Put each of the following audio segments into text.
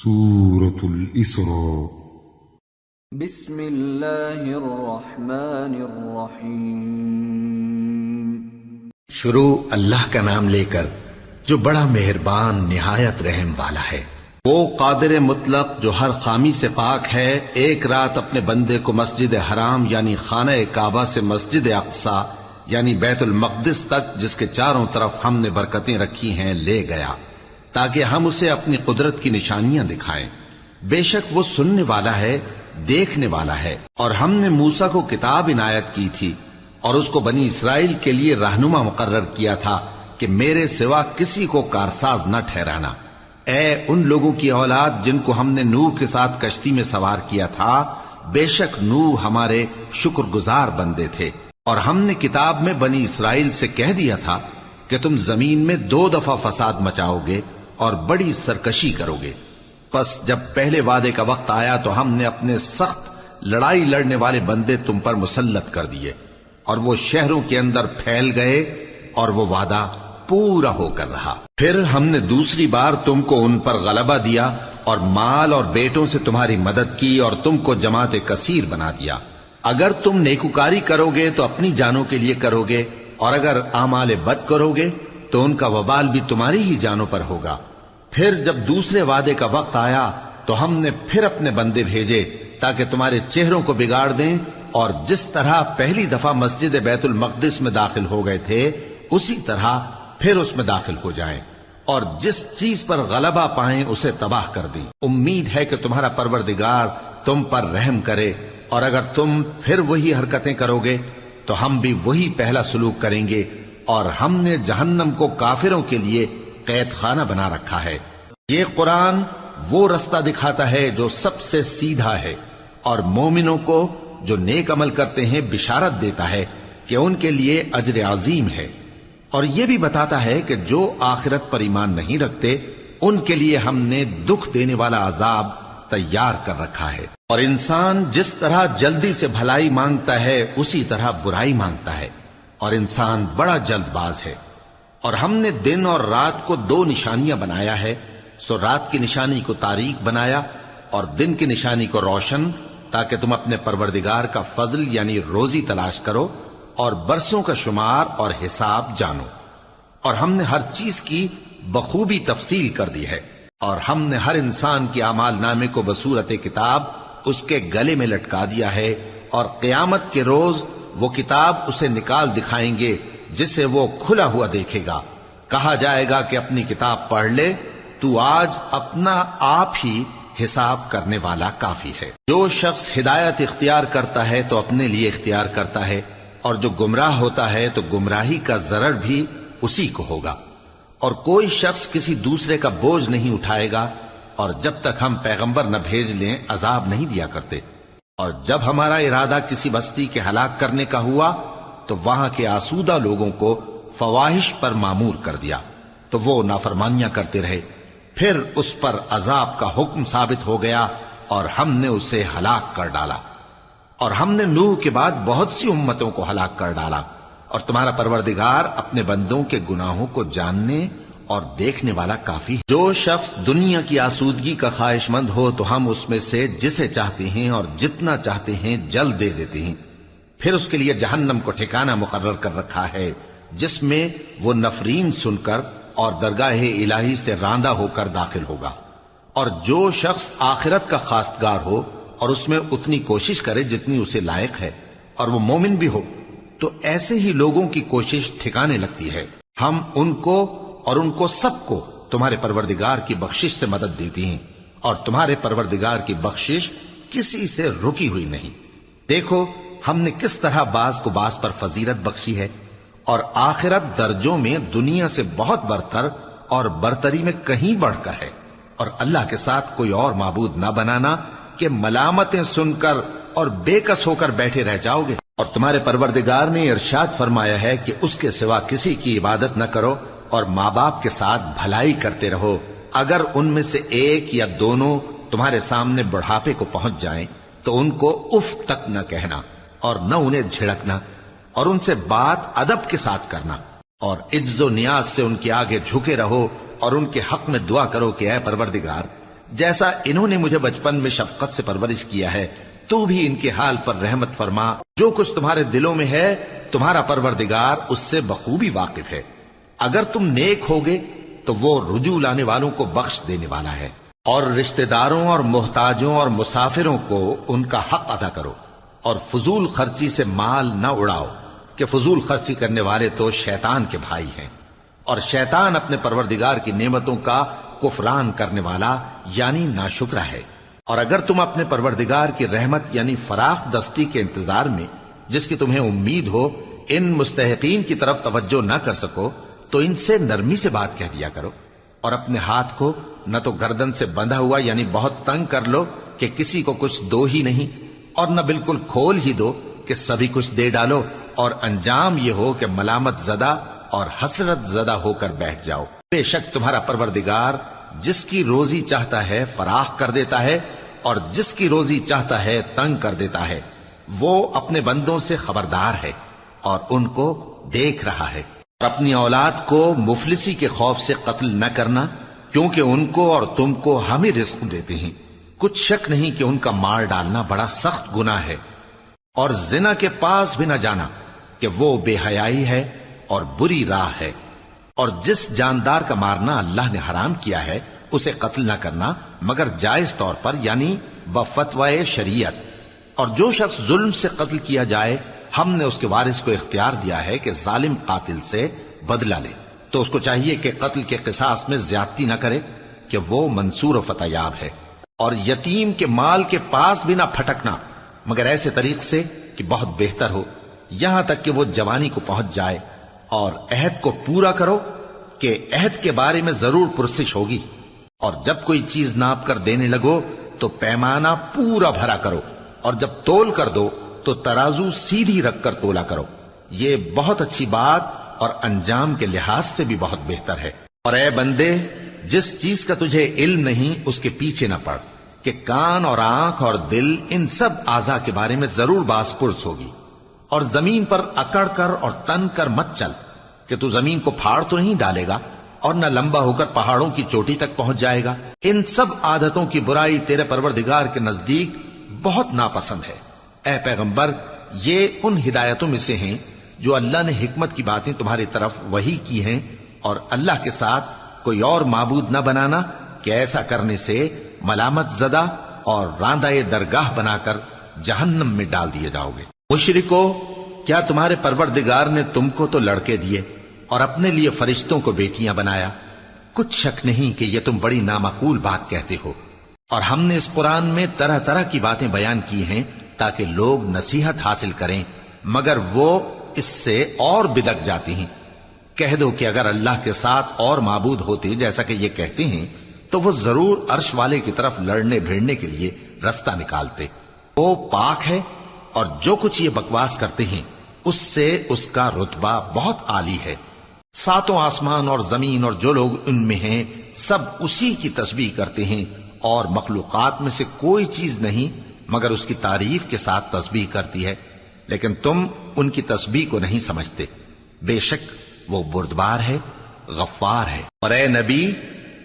سورة الإسراء بسم اللہ الرحمن الرحیم۔ شروع اللہ کا نام لے کر جو بڑا مہربان نہایت رحم والا ہے۔ وہ قادر مطلق جو ہر خامی سے پاک ہے، ایک رات اپنے بندے کو مسجد حرام یعنی خانہ کعبہ سے مسجد اقصی یعنی بیت المقدس تک، جس کے چاروں طرف ہم نے برکتیں رکھی ہیں، لے گیا تاکہ ہم اسے اپنی قدرت کی نشانیاں دکھائیں۔ بے شک وہ سننے والا ہے، دیکھنے والا ہے۔ اور ہم نے موسیٰ کو کتاب عنایت کی تھی اور اس کو بنی اسرائیل کے لیے رہنما مقرر کیا تھا کہ میرے سوا کسی کو کارساز نہ ٹھہرانا۔ اے ان لوگوں کی اولاد جن کو ہم نے نوح کے ساتھ کشتی میں سوار کیا تھا، بے شک نوح ہمارے شکر گزار بندے تھے۔ اور ہم نے کتاب میں بنی اسرائیل سے کہہ دیا تھا کہ تم زمین میں 2 دفعہ فساد مچاؤ گے اور بڑی سرکشی کرو گے۔ پس جب پہلے وعدے کا وقت آیا تو ہم نے اپنے سخت لڑائی لڑنے والے بندے تم پر مسلط کر دیے، اور وہ شہروں کے اندر پھیل گئے اور وہ وعدہ پورا ہو کر رہا۔ پھر ہم نے دوسری بار تم کو ان پر غلبہ دیا اور مال اور بیٹوں سے تمہاری مدد کی اور تم کو جماعت کثیر بنا دیا۔ اگر تم نیکوکاری کرو گے تو اپنی جانوں کے لیے کرو گے، اور اگر اعمال بد کرو گے تو ان کا وبال بھی تمہاری ہی جانوں پر ہوگا۔ پھر جب دوسرے وعدے کا وقت آیا تو ہم نے پھر اپنے بندے بھیجے تاکہ تمہارے چہروں کو بگاڑ دیں، اور جس طرح پہلی دفعہ مسجد بیت المقدس میں داخل ہو گئے تھے اسی طرح پھر اس میں داخل ہو جائیں، اور جس چیز پر غلبہ پائیں اسے تباہ کر دیں۔ امید ہے کہ تمہارا پروردگار تم پر رحم کرے، اور اگر تم پھر وہی حرکتیں کرو گے تو ہم بھی وہی پہلا سلوک کریں گے، اور ہم نے جہنم کو کافروں کے لیے قید خانہ بنا رکھا ہے۔ یہ قرآن وہ رستہ دکھاتا ہے جو سب سے سیدھا ہے، اور مومنوں کو جو نیک عمل کرتے ہیں بشارت دیتا ہے کہ ان کے لیے اجر عظیم ہے، اور یہ بھی بتاتا ہے کہ جو آخرت پر ایمان نہیں رکھتے ان کے لیے ہم نے دکھ دینے والا عذاب تیار کر رکھا ہے۔ اور انسان جس طرح جلدی سے بھلائی مانگتا ہے اسی طرح برائی مانگتا ہے، اور انسان بڑا جلد باز ہے۔ اور ہم نے دن اور رات کو 2 نشانیاں بنایا ہے، سو رات کی نشانی کو تاریک بنایا اور دن کی نشانی کو روشن، تاکہ تم اپنے پروردگار کا فضل یعنی روزی تلاش کرو اور برسوں کا شمار اور حساب جانو۔ اور ہم نے ہر چیز کی بخوبی تفصیل کر دی ہے، اور ہم نے ہر انسان کے اعمال نامے کو بصورت کتاب اس کے گلے میں لٹکا دیا ہے، اور قیامت کے روز وہ کتاب اسے نکال دکھائیں گے جسے وہ کھلا ہوا دیکھے گا۔ کہا جائے گا کہ اپنی کتاب پڑھ لے، تو آج اپنا آپ ہی حساب کرنے والا کافی ہے۔ جو شخص ہدایت اختیار کرتا ہے تو اپنے لیے اختیار کرتا ہے، اور جو گمراہ ہوتا ہے تو گمراہی کا ضرر بھی اسی کو ہوگا۔ اور کوئی شخص کسی دوسرے کا بوجھ نہیں اٹھائے گا، اور جب تک ہم پیغمبر نہ بھیج لیں عذاب نہیں دیا کرتے۔ اور جب ہمارا ارادہ کسی بستی کے ہلاک کرنے کا ہوا تو وہاں کے آسودہ لوگوں کو فواحش پر مامور کر دیا، تو وہ نافرمانیاں کرتے رہے۔ پھر اس پر عذاب کا حکم ثابت ہو گیا اور ہم نے اسے ہلاک کر ڈالا۔ اور ہم نے نوح کے بعد بہت سی امتوں کو ہلاک کر ڈالا، اور تمہارا پروردگار اپنے بندوں کے گناہوں کو جاننے اور دیکھنے والا کافی ہے۔ جو شخص دنیا کی آسودگی کا خواہش مند ہو تو ہم اس میں سے جسے چاہتے ہیں اور جتنا چاہتے ہیں جلد دے دیتے ہیں۔ پھر اس کے لیے جہنم کو ٹھکانہ مقرر کر رکھا ہے، جس میں وہ نفرین سن کر اور درگاہ الہی سے راندہ ہو کر داخل ہوگا۔ اور جو شخص آخرت کا خواستگار ہو اور اس میں اتنی کوشش کرے جتنی اسے لائق ہے، اور وہ مومن بھی ہو، تو ایسے ہی لوگوں کی کوشش ٹھکانے لگتی ہے۔ ہم ان کو اور ان کو سب کو تمہارے پروردگار کی بخشش سے مدد دیتی ہیں، اور تمہارے پروردگار کی بخشش کسی سے رکی ہوئی نہیں۔ دیکھو ہم نے کس طرح بعض کو بعض پر فضیلت بخشی ہے، اور آخرت درجوں میں دنیا سے بہت برتر اور برتری میں کہیں بڑھ کر ہے۔ اور اللہ کے ساتھ کوئی اور معبود نہ بنانا کہ ملامتیں سن کر اور بے کس ہو کر بیٹھے رہ جاؤ گے۔ اور تمہارے پروردگار نے ارشاد فرمایا ہے کہ اس کے سوا کسی کی عبادت نہ کرو، اور ماں باپ کے ساتھ بھلائی کرتے رہو۔ اگر ان میں سے ایک یا دونوں تمہارے سامنے بڑھاپے کو پہنچ جائیں تو ان کو اف تک نہ کہنا، اور نہ انہیں جھڑکنا، اور ان سے بات ادب کے ساتھ کرنا، اور عجز و نیاز سے ان کے آگے جھکے رہو، اور ان کے حق میں دعا کرو کہ اے پروردگار جیسا انہوں نے مجھے بچپن میں شفقت سے پرورش کیا ہے تو بھی ان کے حال پر رحمت فرما. جو کچھ تمہارے دلوں میں ہے تمہارا پروردگار اس سے بخوبی واقف ہے. اگر تم نیک ہوگے تو وہ رجوع لانے والوں کو بخش دینے والا ہے. اور رشتہ داروں اور محتاجوں اور مسافروں کو ان کا حق ادا کرو اور فضول خرچی سے مال نہ اڑاؤ کہ فضول خرچی کرنے والے تو شیطان کے بھائی ہیں اور شیطان اپنے پروردگار کی نعمتوں کا کفران کرنے والا یعنی ناشکرا ہے. اور اگر تم اپنے پروردگار کی رحمت یعنی فراخ دستی کے انتظار میں جس کی تمہیں امید ہو ان مستحقین کی طرف توجہ نہ کر سکو تو ان سے نرمی سے بات کہہ دیا کرو. اور اپنے ہاتھ کو نہ تو گردن سے بندھا ہوا یعنی بہت تنگ کر لو کہ کسی کو کچھ دو ہی نہیں اور نہ بالکل کھول ہی دو کہ سبھی کچھ دے ڈالو اور انجام یہ ہو کہ ملامت زدہ اور حسرت زدہ ہو کر بیٹھ جاؤ. بے شک تمہارا پروردگار جس کی روزی چاہتا ہے فراخ کر دیتا ہے اور جس کی روزی چاہتا ہے تنگ کر دیتا ہے. وہ اپنے بندوں سے خبردار ہے اور ان کو دیکھ رہا ہے. اور اپنی اولاد کو مفلسی کے خوف سے قتل نہ کرنا کیونکہ ان کو اور تم کو ہم ہی رزق دیتے ہیں. کچھ شک نہیں کہ ان کا مار ڈالنا بڑا سخت گناہ ہے. اور زنا کے پاس بھی نہ جانا کہ وہ بے حیائی ہے اور بری راہ ہے. اور جس جاندار کا مارنا اللہ نے حرام کیا ہے اسے قتل نہ کرنا مگر جائز طور پر یعنی بفتوائے شریعت. اور جو شخص ظلم سے قتل کیا جائے ہم نے اس کے وارث کو اختیار دیا ہے کہ ظالم قاتل سے بدلہ لے تو اس کو چاہیے کہ قتل کے قصاص میں زیادتی نہ کرے کہ وہ منصور و فتح یاب ہے. اور یتیم کے مال کے پاس بھی نہ پھٹکنا مگر ایسے طریق سے کہ بہت بہتر ہو یہاں تک کہ وہ جوانی کو پہنچ جائے. اور عہد کو پورا کرو کہ عہد کے بارے میں ضرور پرسش ہوگی. اور جب کوئی چیز ناپ کر دینے لگو تو پیمانہ پورا بھرا کرو اور جب تول کر دو تو ترازو سیدھی رکھ کر تولا کرو. یہ بہت اچھی بات اور انجام کے لحاظ سے بھی بہت بہتر ہے. اور اے بندے جس چیز کا تجھے علم نہیں اس کے پیچھے نہ پڑ کہ کان اور آنکھ اور دل ان سب اعضاء کے بارے میں ضرور باز پرس ہوگی. اور زمین پر اکڑ کر اور تن کر مت چل کہ تو زمین کو پھاڑ تو نہیں ڈالے گا اور نہ لمبا ہو کر پہاڑوں کی چوٹی تک پہنچ جائے گا. ان سب عادتوں کی برائی تیرے پروردگار کے نزدیک بہت ناپسند ہے. اے پیغمبر یہ ان ہدایتوں میں سے ہیں جو اللہ نے حکمت کی باتیں تمہاری طرف وحی کی ہیں. اور اللہ کے ساتھ کوئی اور معبود نہ بنانا کہ ایسا کرنے سے ملامت زدہ اور راندہ درگاہ بنا کر جہنم میں ڈال دیے جاؤ گے. مشرکو کیا تمہارے پروردگار نے تم کو تو لڑکے دیے اور اپنے لیے فرشتوں کو بیٹیاں بنایا؟ کچھ شک نہیں کہ یہ تم بڑی نامعقول بات کہتے ہو. اور ہم نے اس قرآن میں طرح طرح کی باتیں بیان کی ہیں تاکہ لوگ نصیحت حاصل کریں مگر وہ اس سے اور بدک جاتی ہیں. کہہ دو کہ اگر اللہ کے ساتھ اور معبود ہوتے جیسا کہ یہ کہتے ہیں تو وہ ضرور عرش والے کی طرف لڑنے بھیڑنے کے لیے رستہ نکالتے. وہ پاک ہے اور جو کچھ یہ بکواس کرتے ہیں اس سے اس کا رتبہ بہت عالی ہے. ساتوں آسمان اور زمین اور جو لوگ ان میں ہیں سب اسی کی تسبیح کرتے ہیں اور مخلوقات میں سے کوئی چیز نہیں مگر اس کی تعریف کے ساتھ تسبیح کرتی ہے لیکن تم ان کی تسبیح کو نہیں سمجھتے. بے شک وہ بردبار ہے غفار ہے. اور اے نبی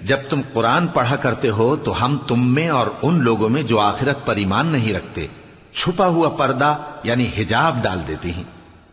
جب تم قرآن پڑھا کرتے ہو تو ہم تم میں اور ان لوگوں میں جو آخرت پر ایمان نہیں رکھتے چھپا ہوا پردہ یعنی حجاب ڈال دیتے ہیں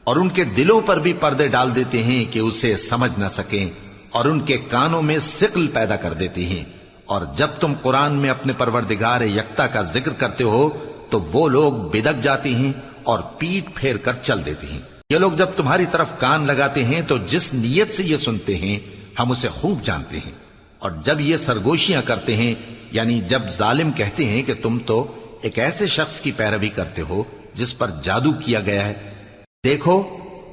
اور ان کے دلوں پر بھی پردے ڈال دیتے ہیں کہ اسے سمجھ نہ سکیں اور ان کے کانوں میں ثقل پیدا کر دیتے ہیں. اور جب تم قرآن میں اپنے پروردگار یکتا کا ذکر کرتے ہو تو وہ لوگ بدک جاتے ہیں اور پیٹ پھیر کر چل دیتے ہیں. یہ لوگ جب تمہاری طرف کان لگاتے ہیں تو جس نیت سے یہ سنتے ہیں ہم اسے خوب جانتے ہیں. اور جب یہ سرگوشیاں کرتے ہیں یعنی جب ظالم کہتے ہیں کہ تم تو ایک ایسے شخص کی پیروی کرتے ہو جس پر جادو کیا گیا ہے دیکھو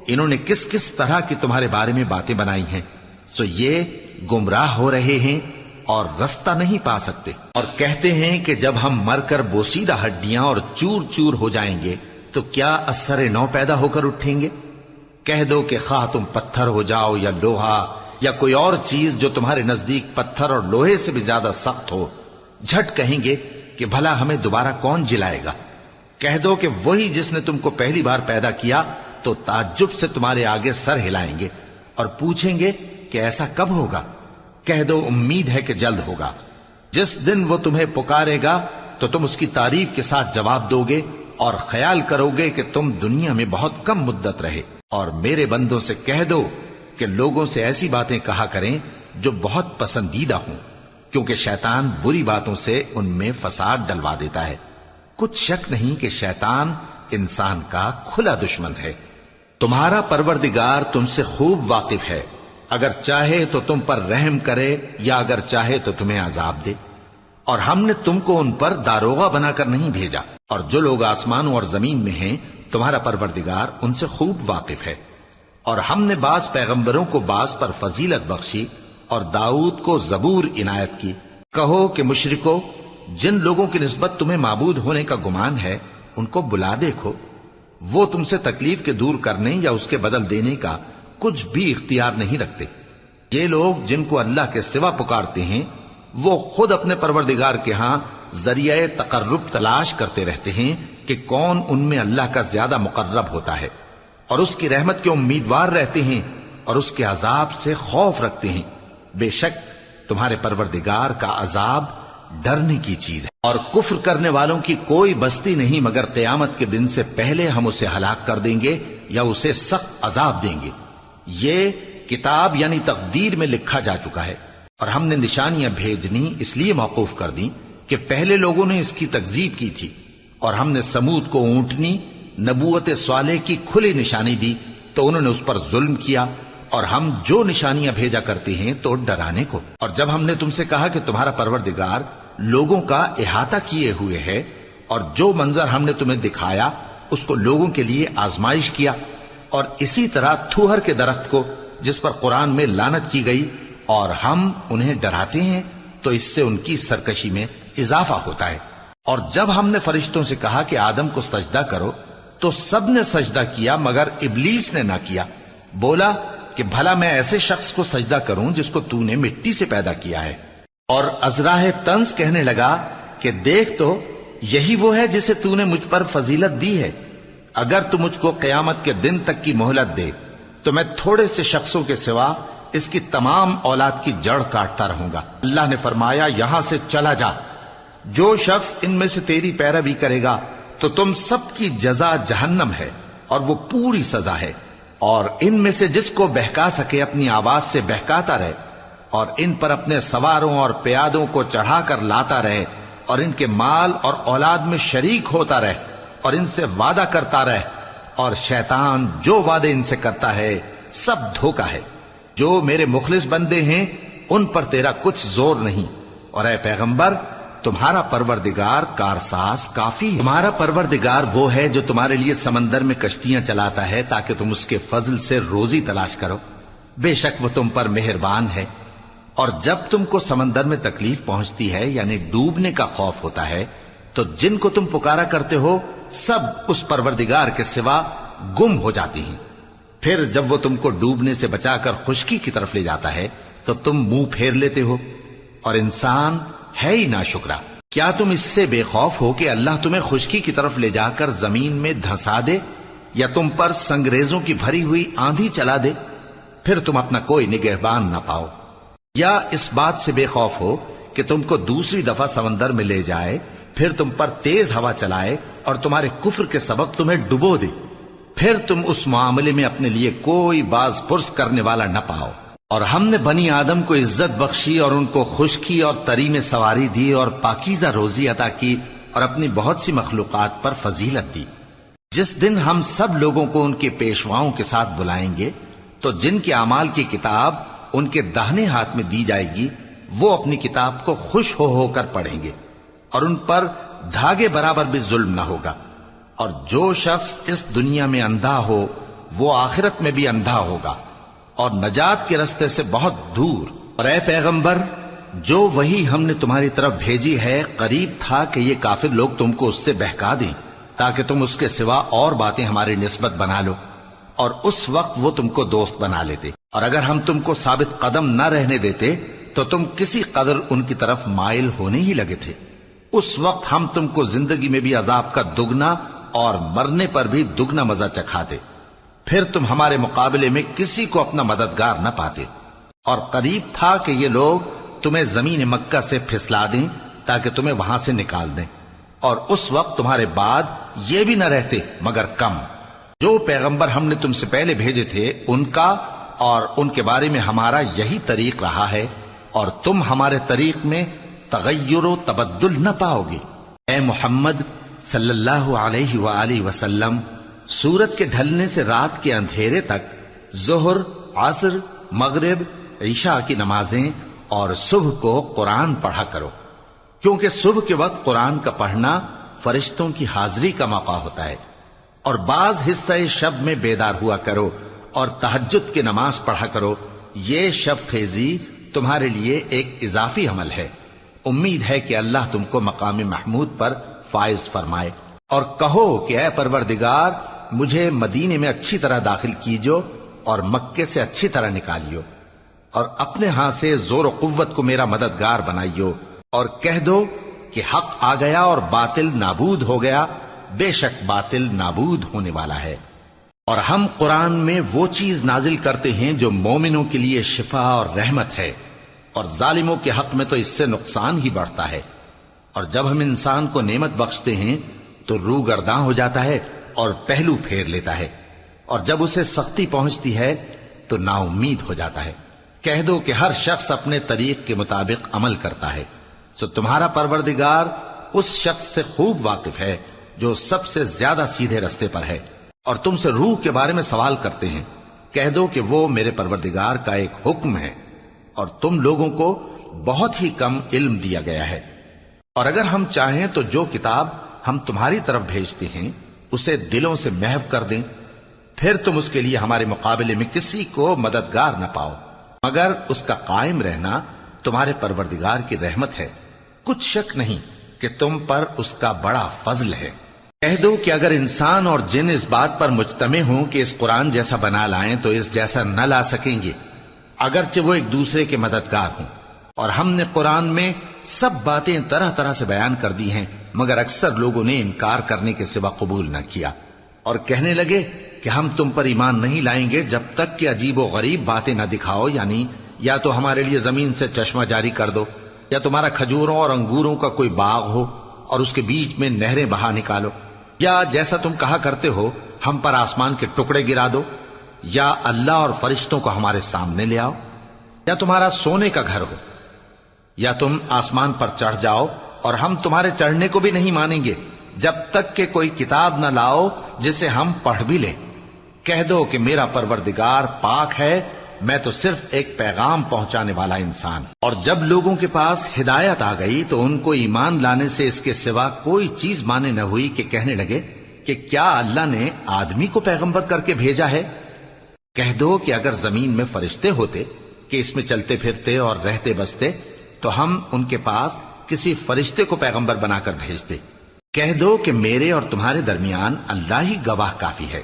انہوں نے کس کس طرح کی تمہارے بارے میں باتیں بنائی ہیں سو یہ گمراہ ہو رہے ہیں اور رستہ نہیں پا سکتے. اور کہتے ہیں کہ جب ہم مر کر بوسیدہ ہڈیاں اور چور چور ہو جائیں گے تو کیا اثر نو پیدا ہو کر اٹھیں گے؟ کہہ دو کہ خواہ تم پتھر ہو جاؤ یا لوہا یا کوئی اور چیز جو تمہارے نزدیک پتھر اور لوہے سے بھی زیادہ سخت ہو جھٹ کہیں گے کہ بھلا ہمیں دوبارہ کون جلائے گا. کہہ دو کہ وہی جس نے تم کو پہلی بار پیدا کیا تو تعجب سے تمہارے آگے سر ہلائیں گے اور پوچھیں گے کہ ایسا کب ہوگا. کہہ دو امید ہے کہ جلد ہوگا. جس دن وہ تمہیں پکارے گا تو تم اس کی تعریف کے ساتھ جواب دو گے اور خیال کرو گے کہ تم دنیا میں بہت کم مدت رہے. اور میرے بندوں سے کہہ دو کہ لوگوں سے ایسی باتیں کہا کریں جو بہت پسندیدہ ہوں، کیونکہ شیطان بری باتوں سے ان میں فساد ڈلوا دیتا ہے. کچھ شک نہیں کہ شیطان انسان کا کھلا دشمن ہے. تمہارا پروردگار تم سے خوب واقف ہے، اگر چاہے تو تم پر رحم کرے یا اگر چاہے تو تمہیں عذاب دے. اور ہم نے تم کو ان پر داروغہ بنا کر نہیں بھیجا، اور جو لوگ آسمانوں اور زمین میں ہیں تمہارا پروردگار ان سے خوب واقف ہے. اور ہم نے بعض پیغمبروں کو بعض پر فضیلت بخشی اور داؤد کو زبور عنایت کی. کہو کہ مشرکو، جن لوگوں کی نسبت تمہیں معبود ہونے کا گمان ہے ان کو بلا دیکھو، وہ تم سے تکلیف کے دور کرنے یا اس کے بدل دینے کا کچھ بھی اختیار نہیں رکھتے. یہ لوگ جن کو اللہ کے سوا پکارتے ہیں وہ خود اپنے پروردگار کے ہاں ذریعہ تقرب تلاش کرتے رہتے ہیں کہ کون ان میں اللہ کا زیادہ مقرب ہوتا ہے، اور اس کی رحمت کے امیدوار رہتے ہیں اور اس کے عذاب سے خوف رکھتے ہیں. بے شک تمہارے پروردگار کا عذاب ڈرنے کی چیز ہے. اور کفر کرنے والوں کی کوئی بستی نہیں مگر قیامت کے دن سے پہلے ہم اسے ہلاک کر دیں گے یا اسے سخت عذاب دیں گے. یہ کتاب یعنی تقدیر میں لکھا جا چکا ہے. اور ہم نے نشانیاں بھیجنی اس لیے موقوف کر دیں کہ پہلے لوگوں نے اس کی تکذیب کی تھی. اور ہم نے سمود کو اونٹنی نبوت صالح کی کھلی نشانی دی تو انہوں نے اس پر ظلم کیا. اور ہم جو نشانیاں بھیجا کرتے ہیں تو ڈرانے کو. اور جب ہم نے تم سے کہا کہ تمہارا پروردگار لوگوں کا احاطہ کیے ہوئے ہے اور جو منظر ہم نے تمہیں دکھایا اس کو لوگوں کے لیے آزمائش کیا، اور اسی طرح تھوہر کے درخت کو جس پر قرآن میں لعنت کی گئی، اور ہم انہیں ڈراتے ہیں تو اس سے ان کی سرکشی میں اضافہ ہوتا ہے. اور جب ہم نے فرشتوں سے کہا کہ آدم کو سجدہ کرو تو سب نے سجدہ کیا مگر ابلیس نے نہ کیا. بولا کہ بھلا میں ایسے شخص کو سجدہ کروں جس کو تو نے مٹی سے پیدا کیا ہے. اور ازراہ طنز کہنے لگا کہ دیکھ تو یہی وہ ہے جسے تو نے مجھ پر فضیلت دی ہے. اگر تو مجھ کو قیامت کے دن تک کی مہلت دے تو میں تھوڑے سے شخصوں کے سوا اس کی تمام اولاد کی جڑ کاٹتا رہوں گا. اللہ نے فرمایا یہاں سے چلا جا. جو شخص ان میں سے تیری پیروی کرے گا تو تم سب کی جزا جہنم ہے اور وہ پوری سزا ہے. اور ان میں سے جس کو بہکا سکے اپنی آواز سے بہکاتا رہے اور ان پر اپنے سواروں اور پیادوں کو چڑھا کر لاتا رہے اور ان کے مال اور اولاد میں شریک ہوتا رہے اور ان سے وعدہ کرتا رہے. اور شیطان جو وعدے ان سے کرتا ہے سب دھوکا ہے. جو میرے مخلص بندے ہیں ان پر تیرا کچھ زور نہیں. اور اے پیغمبر تمہارا پروردگار کارساز کافی ہے. تمہارا پروردگار وہ ہے جو تمہارے لیے سمندر میں کشتیاں چلاتا ہے تاکہ تم اس کے فضل سے روزی تلاش کرو. بے شک وہ تم پر مہربان ہے. اور جب تم کو سمندر میں تکلیف پہنچتی ہے یعنی ڈوبنے کا خوف ہوتا ہے تو جن کو تم پکارا کرتے ہو سب اس پروردگار کے سوا گم ہو جاتی ہیں. پھر جب وہ تم کو ڈوبنے سے بچا کر خشکی کی طرف لے جاتا ہے تو تم منہ پھیر لیتے ہو. اور انسان ہے ہی ناشکرا. کیا تم اس سے بے خوف ہو کہ اللہ تمہیں خشکی کی طرف لے جا کر زمین میں دھنسا دے یا تم پر سنگریزوں کی بھری ہوئی آندھی چلا دے پھر تم اپنا کوئی نگہبان نہ پاؤ؟ یا اس بات سے بے خوف ہو کہ تم کو دوسری دفعہ سمندر میں لے جائے پھر تم پر تیز ہوا چلائے اور تمہارے کفر کے سبب تمہیں ڈبو دے پھر تم اس معاملے میں اپنے لیے کوئی باز پرس کرنے والا نہ پاؤ؟ اور ہم نے بنی آدم کو عزت بخشی اور ان کو خشکی اور تری میں سواری دی اور پاکیزہ روزی عطا کی اور اپنی بہت سی مخلوقات پر فضیلت دی. جس دن ہم سب لوگوں کو ان کے پیشواؤں کے ساتھ بلائیں گے تو جن کے اعمال کی کتاب ان کے داہنے ہاتھ میں دی جائے گی وہ اپنی کتاب کو خوش ہو کر پڑھیں گے اور ان پر دھاگے برابر بھی ظلم نہ ہوگا. اور جو شخص اس دنیا میں اندھا ہو وہ آخرت میں بھی اندھا ہوگا اور نجات کے رستے سے بہت دور. اور اے پیغمبر جو وہی ہم نے تمہاری طرف بھیجی ہے قریب تھا کہ یہ کافر لوگ تم کو اس سے بہکا دیں تاکہ تم اس کے سوا اور باتیں ہماری نسبت بنا لو اور اس وقت وہ تم کو دوست بنا لیتے. اور اگر ہم تم کو ثابت قدم نہ رہنے دیتے تو تم کسی قدر ان کی طرف مائل ہونے ہی لگے تھے. اس وقت ہم تم کو زندگی میں بھی عذاب کا دگنا اور مرنے پر بھی دگنا مزہ چکھاتے پھر تم ہمارے مقابلے میں کسی کو اپنا مددگار نہ پاتے. اور قریب تھا کہ یہ لوگ تمہیں زمین مکہ سے پھسلا دیں تاکہ تمہیں وہاں سے نکال دیں، اور اس وقت تمہارے بعد یہ بھی نہ رہتے مگر کم۔ جو پیغمبر ہم نے تم سے پہلے بھیجے تھے ان کا اور ان کے بارے میں ہمارا یہی طریق رہا ہے، اور تم ہمارے طریق میں تغیر و تبدل نہ پاؤ گے۔ اے محمد صلی اللہ علیہ وآلہ وسلم، سورج کے ڈھلنے سے رات کے اندھیرے تک ظہر، عصر، مغرب، عشاء کی نمازیں اور صبح کو قرآن پڑھا کرو، کیونکہ صبح کے وقت قرآن کا پڑھنا فرشتوں کی حاضری کا موقع ہوتا ہے، اور بعض حصہ شب میں بیدار ہوا کرو اور تہجد کی نماز پڑھا کرو۔ یہ شب خیزی تمہارے لیے ایک اضافی عمل ہے۔ امید ہے کہ اللہ تم کو مقام محمود پر فائز فرمائے۔ اور کہو کہ اے پروردگار، مجھے مدینے میں اچھی طرح داخل کیجو اور مکے سے اچھی طرح نکالیو، اور اپنے ہاں سے زور و قوت کو میرا مددگار بنائیو، اور کہہ دو کہ حق آ گیا اور باطل نابود ہو گیا، بے شک باطل نابود ہونے والا ہے۔ اور ہم قرآن میں وہ چیز نازل کرتے ہیں جو مومنوں کے لیے شفا اور رحمت ہے، اور ظالموں کے حق میں تو اس سے نقصان ہی بڑھتا ہے۔ اور جب ہم انسان کو نعمت بخشتے ہیں تو روح گرداں ہو جاتا ہے اور پہلو پھیر لیتا ہے، اور جب اسے سختی پہنچتی ہے تو نا امید ہو جاتا ہے۔ کہہ دو کہ ہر شخص اپنے طریق کے مطابق عمل کرتا ہے، سو تمہارا پروردگار اس شخص سے خوب واقف ہے جو سب سے زیادہ سیدھے رستے پر ہے۔ اور تم سے روح کے بارے میں سوال کرتے ہیں، کہہ دو کہ وہ میرے پروردگار کا ایک حکم ہے، اور تم لوگوں کو بہت ہی کم علم دیا گیا ہے۔ اور اگر ہم چاہیں تو جو کتاب ہم تمہاری طرف بھیجتے ہیں اسے دلوں سے محو کر دیں، پھر تم اس کے لیے ہمارے مقابلے میں کسی کو مددگار نہ پاؤ، مگر اس کا قائم رہنا تمہارے پروردگار کی رحمت ہے، کچھ شک نہیں کہ تم پر اس کا بڑا فضل ہے۔ کہہ دو کہ اگر انسان اور جن اس بات پر مجتمع ہوں کہ اس قرآن جیسا بنا لائیں تو اس جیسا نہ لا سکیں گے، اگرچہ وہ ایک دوسرے کے مددگار ہوں۔ اور ہم نے قرآن میں سب باتیں طرح طرح سے بیان کر دی ہیں، مگر اکثر لوگوں نے انکار کرنے کے سوا قبول نہ کیا، اور کہنے لگے کہ ہم تم پر ایمان نہیں لائیں گے جب تک کہ عجیب و غریب باتیں نہ دکھاؤ، یعنی یا تو ہمارے لیے زمین سے چشمہ جاری کر دو، یا تمہارا کھجوروں اور انگوروں کا کوئی باغ ہو اور اس کے بیچ میں نہریں بہا نکالو، یا جیسا تم کہا کرتے ہو ہم پر آسمان کے ٹکڑے گرا دو، یا اللہ اور فرشتوں کو ہمارے سامنے لے آؤ، یا تمہارا سونے کا گھر ہو، یا تم آسمان پر چڑھ جاؤ اور ہم تمہارے چڑھنے کو بھی نہیں مانیں گے جب تک کہ کوئی کتاب نہ لاؤ جسے ہم پڑھ بھی لیں۔ کہہ دو کہ میرا پروردگار پاک ہے، میں تو صرف ایک پیغام پہنچانے والا انسان۔ اور جب لوگوں کے پاس ہدایت آ گئی تو ان کو ایمان لانے سے اس کے سوا کوئی چیز مانے نہ ہوئی کہ کہنے لگے کہ کیا اللہ نے آدمی کو پیغمبر کر کے بھیجا ہے؟ کہہ دو کہ اگر زمین میں فرشتے ہوتے کہ اس میں چلتے پھرتے اور رہتے بستے تو ہم ان کے پاس کسی فرشتے کو پیغمبر بنا کر بھیجتے۔ کہہ دو کہ میرے اور تمہارے درمیان اللہ ہی گواہ کافی ہے،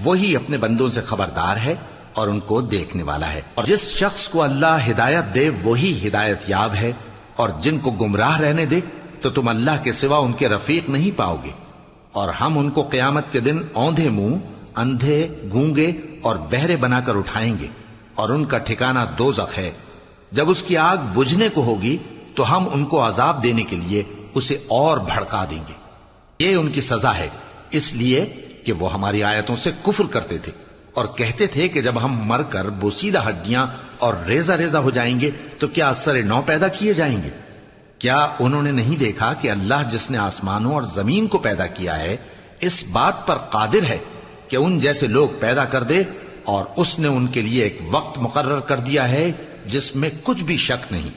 وہی اپنے بندوں سے خبردار ہے اور ان کو دیکھنے والا ہے۔ اور جس شخص کو اللہ ہدایت دے وہی ہدایت یاب ہے، اور جن کو گمراہ رہنے دے تو تم اللہ کے سوا ان کے رفیق نہیں پاؤ گے۔ اور ہم ان کو قیامت کے دن اوندھے منہ، اندھے، گونگے اور بہرے بنا کر اٹھائیں گے، اور ان کا ٹھکانہ دوزخ ہے۔ جب اس کی آگ بجھنے کو ہوگی تو ہم ان کو عذاب دینے کے لیے اسے اور بھڑکا دیں گے۔ یہ ان کی سزا ہے، اس لیے کہ وہ ہماری آیتوں سے کفر کرتے تھے اور کہتے تھے کہ جب ہم مر کر بوسیدہ ہڈیاں اور ریزہ ریزہ ہو جائیں گے تو کیا اثر نو پیدا کیے جائیں گے؟ کیا انہوں نے نہیں دیکھا کہ اللہ جس نے آسمانوں اور زمین کو پیدا کیا ہے اس بات پر قادر ہے کہ ان جیسے لوگ پیدا کر دے، اور اس نے ان کے لیے ایک وقت مقرر کر دیا ہے جس میں کچھ بھی شک نہیں،